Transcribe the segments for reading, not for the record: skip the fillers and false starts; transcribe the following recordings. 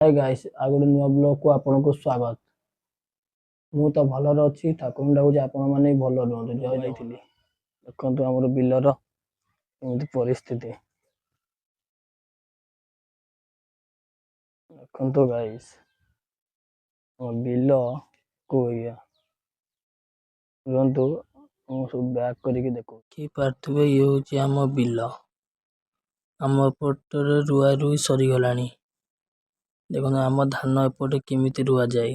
Hi guys आ गोटे नुआ blog को आपन को स्वागत। मु तो भलर अच्छी ठाकुर डाकुचे आपण माने भल रुहतु जय जाइथिली। देखंतु हमर बिलर एमति परिस्थिति देखंतु गाइस हम बिल को या रुहतु हम सब बैक करिके देखो की पार्थुबे ये होची हम बिल हम पटरे रुआ रुई सरी गलानी। देखो आम धान एपटे केमिति रुआ जाए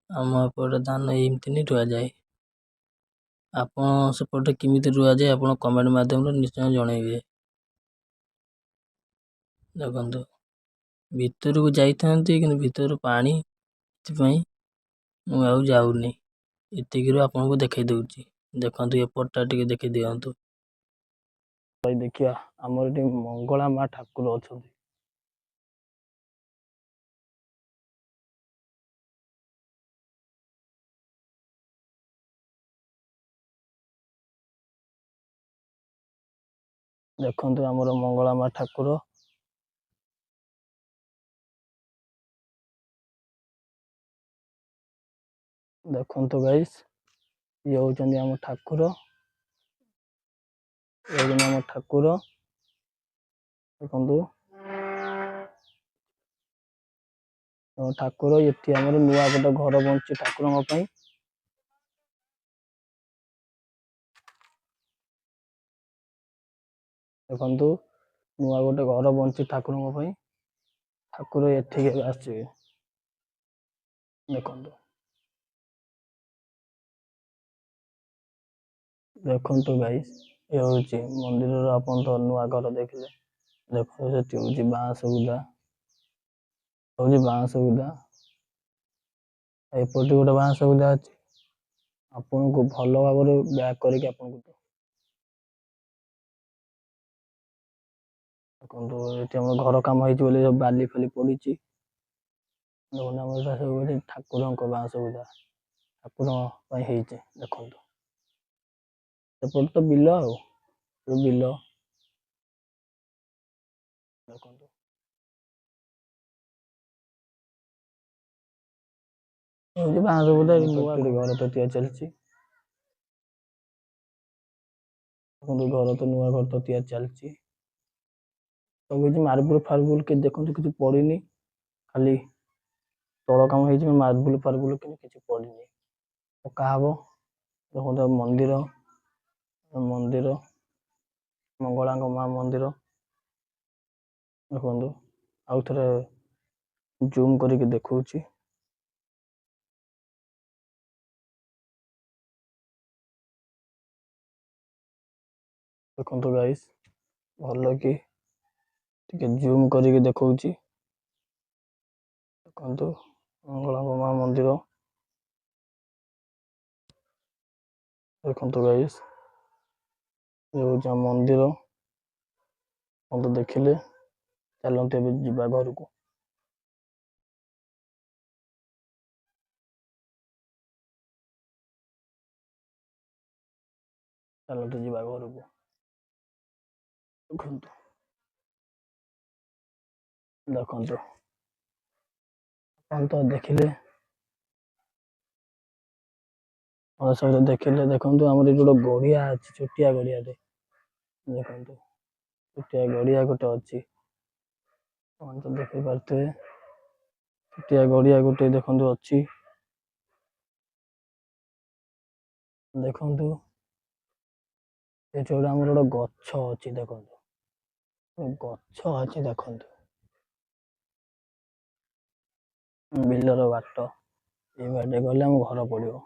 आम एपटे धान एमति नहीं रुआ जाए आपण सेपटे केमिति रुआ जाए आपण कमेंट माध्यम रे निश्चय जणैबे। देखंतु भीतर को जाइथांती कि भीतर पानी एथिपई मु आउ जाउनी एतिकिरो आपन को देखाइ दउची। देखंतु एपटटा टिके देखि दियंतु भाई देखिया हमर एटी मंगला मा ठाकुर अछंती। देखंतु हमर मंगला मा ठाकुर देखंतु गाइस ये होचंदी हम ठाकुर एजन हम ठाकुर देखंतु ठाकुर एठी हमर नुआ गोटे घर बनछि ठाकुरन पई। देखंतु नुआ गोटे घर बनछि ठाकुरन पई ठाकुर एठी के आछिबे। देखंतु देखंतु गाइस ये होची मंदिर रो आपन तो नुआ घर देखले देखो सेठी होची बांस बुदा होची बांस बुदा एपटी गोटे बांस बुदा अछि आपन को भलो भाबरे बैक करिके आपन को देखंतु एठी हम घर काम होईची बोले बाली फली पड़ीची। देखो हमर सब ठाकुरन को बांस बुदा ठाकुर पई हेइचे देखंतु एपट तो बिल आउ बिल देखंतु होची बांस बुदा नुआ घर तो तिया चलची। देखंतु घर तो नुआ घर तो तिया चलची सब होची मार्बल फार्बल के देखंतु किछ पड़ीनी खाली तळ काम होईची मार्बल फार्बल के किछ पड़ीनी पक्का हबो। देखंतु मंदिर मंदिर मंगलांग मा मंदिर देखंतु आउ थरे जूम करके देखौची। देखंतु गाइस भलो कि टिके जूम करके देखौची। देखंतु मंगलांग मा मंदिर देखंतु गाइस ये होचा मंदिर हम तो देखिले चलंते बे जिबा घर को चलंते जिबा घर को देखंतु देखंतु हम तो देखिले और सब देखिले देखंतु हमर एटो गड़िया अछि छोटिया गड़िया रे देखंतु छोटिया गड़िया गोटे अछि हम तो देखि पारते छोटिया गड़िया गोटे देखंतु अछि देखंतु एठी हमर गोटे गच्छ अछि देखंतु गच्छ अछि देखंतु बिलर बाट ए बाटे गले हम घर पड़ियो।